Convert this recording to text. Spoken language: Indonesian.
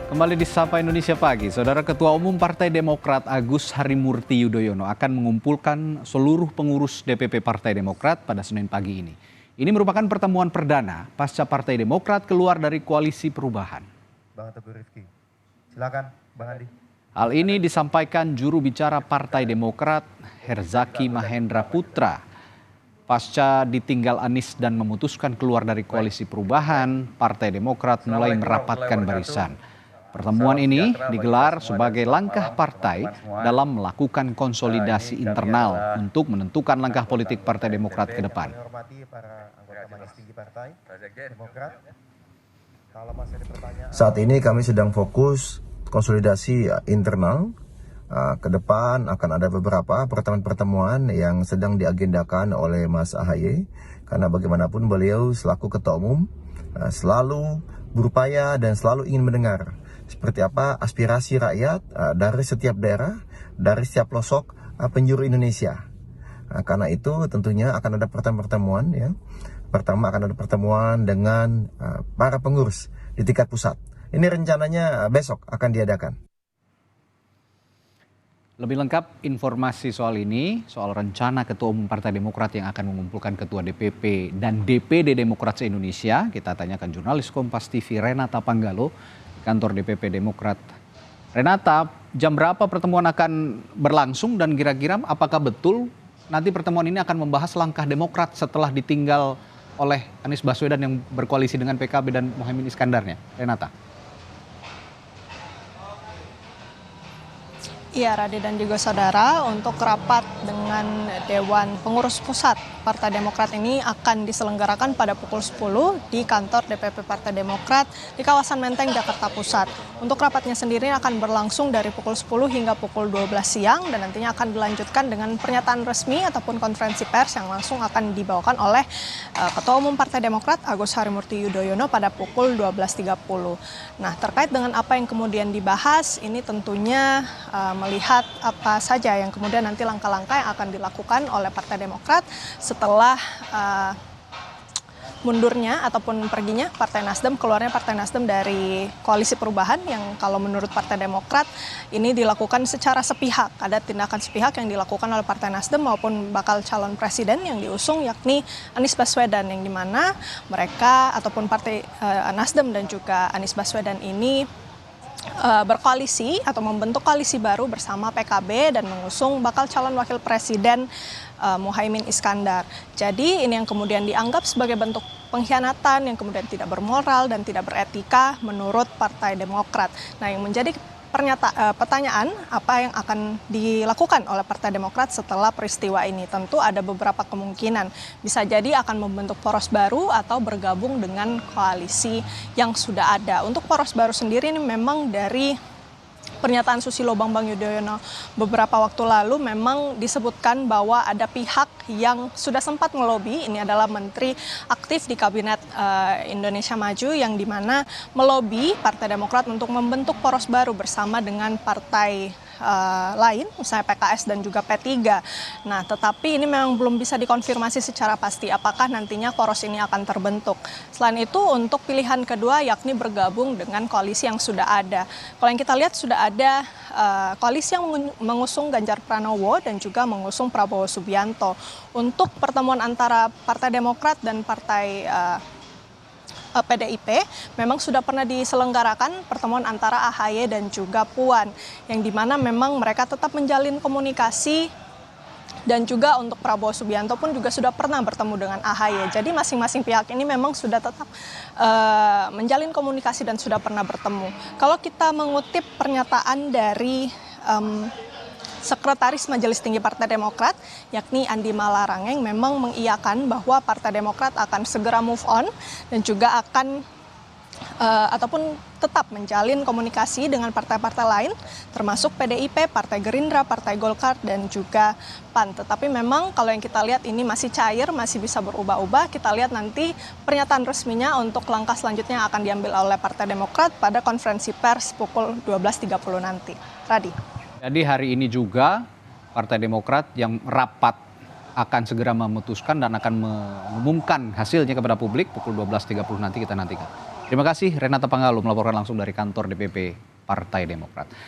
Kembali di Sapa Indonesia Pagi, Saudara Ketua Umum Partai Demokrat Agus Harimurti Yudhoyono akan mengumpulkan seluruh pengurus DPP Partai Demokrat pada Senin pagi ini. Ini merupakan pertemuan perdana pasca Partai Demokrat keluar dari koalisi perubahan. Bang Teguh Rifki, silakan Bang Andi. Hal ini disampaikan juru bicara Partai Demokrat Herzaki Mahendra Putra. Pasca ditinggal Anies dan memutuskan keluar dari koalisi perubahan, Partai Demokrat mulai merapatkan barisan. Pertemuan ini digelar sebagai langkah partai dalam melakukan konsolidasi internal untuk menentukan langkah politik Partai Demokrat ke depan. Saat ini kami sedang fokus konsolidasi internal. Ke depan akan ada beberapa pertemuan-pertemuan yang sedang diagendakan oleh Mas AHY, karena bagaimanapun beliau selaku Ketua Umum selalu berupaya dan selalu ingin mendengar seperti apa aspirasi rakyat dari setiap daerah, dari setiap pelosok penjuru Indonesia. Karena itu tentunya akan ada pertemuan ya. Pertama akan ada pertemuan dengan para pengurus di tingkat pusat. Ini rencananya besok akan diadakan. Lebih lengkap informasi soal ini, soal rencana Ketua Umum Partai Demokrat yang akan mengumpulkan Ketua DPP dan DPD Demokrat se-Indonesia, kita tanyakan jurnalis Kompas TV Renata Panggalo, kantor DPP Demokrat. Renata, jam berapa pertemuan akan berlangsung dan kira-kira apakah betul nanti pertemuan ini akan membahas langkah Demokrat setelah ditinggal oleh Anies Baswedan yang berkoalisi dengan PKB dan Muhaimin Iskandarnya? Renata. Iya, Radi dan juga saudara, untuk rapat dengan Dewan Pengurus Pusat Partai Demokrat ini akan diselenggarakan pada pukul 10 di kantor DPP Partai Demokrat di kawasan Menteng, Jakarta Pusat. Untuk rapatnya sendiri akan berlangsung dari pukul 10 hingga pukul 12 siang dan nantinya akan dilanjutkan dengan pernyataan resmi ataupun konferensi pers yang langsung akan dibawakan oleh Ketua Umum Partai Demokrat Agus Harimurti Yudhoyono pada pukul 12.30. Nah, terkait dengan apa yang kemudian dibahas, ini tentunya melihat apa saja yang kemudian nanti langkah-langkah yang akan dilakukan oleh Partai Demokrat setelah mundurnya ataupun perginya Partai Nasdem, keluarnya Partai Nasdem dari koalisi perubahan yang kalau menurut Partai Demokrat ini dilakukan secara sepihak. Ada tindakan sepihak yang dilakukan oleh Partai Nasdem maupun bakal calon presiden yang diusung yakni Anies Baswedan, yang dimana mereka ataupun Partai Nasdem dan juga Anies Baswedan ini berkoalisi atau membentuk koalisi baru bersama PKB dan mengusung bakal calon wakil presiden Muhaimin Iskandar. Jadi ini yang kemudian dianggap sebagai bentuk pengkhianatan yang kemudian tidak bermoral dan tidak beretika menurut Partai Demokrat. Nah, yang menjadi pertanyaan apa yang akan dilakukan oleh Partai Demokrat setelah peristiwa ini, tentu ada beberapa kemungkinan. Bisa jadi akan membentuk poros baru atau bergabung dengan koalisi yang sudah ada. Untuk poros baru sendiri ini memang dari pernyataan Susilo Bambang Yudhoyono beberapa waktu lalu memang disebutkan bahwa ada pihak yang sudah sempat melobi, ini adalah menteri aktif di Kabinet Indonesia Maju yang dimana melobi Partai Demokrat untuk membentuk poros baru bersama dengan partai lain, misalnya PKS dan juga P3. Nah, tetapi ini memang belum bisa dikonfirmasi secara pasti apakah nantinya poros ini akan terbentuk. Selain itu, untuk pilihan kedua yakni bergabung dengan koalisi yang sudah ada. Kalau yang kita lihat sudah ada koalisi yang mengusung Ganjar Pranowo dan juga mengusung Prabowo Subianto. Untuk pertemuan antara Partai Demokrat dan Partai PDIP memang sudah pernah diselenggarakan pertemuan antara AHY dan juga Puan, yang dimana memang mereka tetap menjalin komunikasi, dan juga untuk Prabowo Subianto pun juga sudah pernah bertemu dengan AHY. Jadi masing-masing pihak ini memang sudah tetap menjalin komunikasi dan sudah pernah bertemu. Kalau kita mengutip pernyataan dari Sekretaris Majelis Tinggi Partai Demokrat, yakni Andi Malarangeng, memang mengiyakan bahwa Partai Demokrat akan segera move on dan juga akan ataupun tetap menjalin komunikasi dengan partai-partai lain, termasuk PDIP, Partai Gerindra, Partai Golkar, dan juga PAN. Tetapi memang kalau yang kita lihat ini masih cair, masih bisa berubah-ubah. Kita lihat nanti pernyataan resminya untuk langkah selanjutnya yang akan diambil oleh Partai Demokrat pada konferensi pers pukul 12.30 nanti. Radi. Jadi hari ini juga Partai Demokrat yang rapat akan segera memutuskan dan akan mengumumkan hasilnya kepada publik pukul 12.30 nanti, kita nantikan. Terima kasih Renata Panggalo melaporkan langsung dari kantor DPP Partai Demokrat.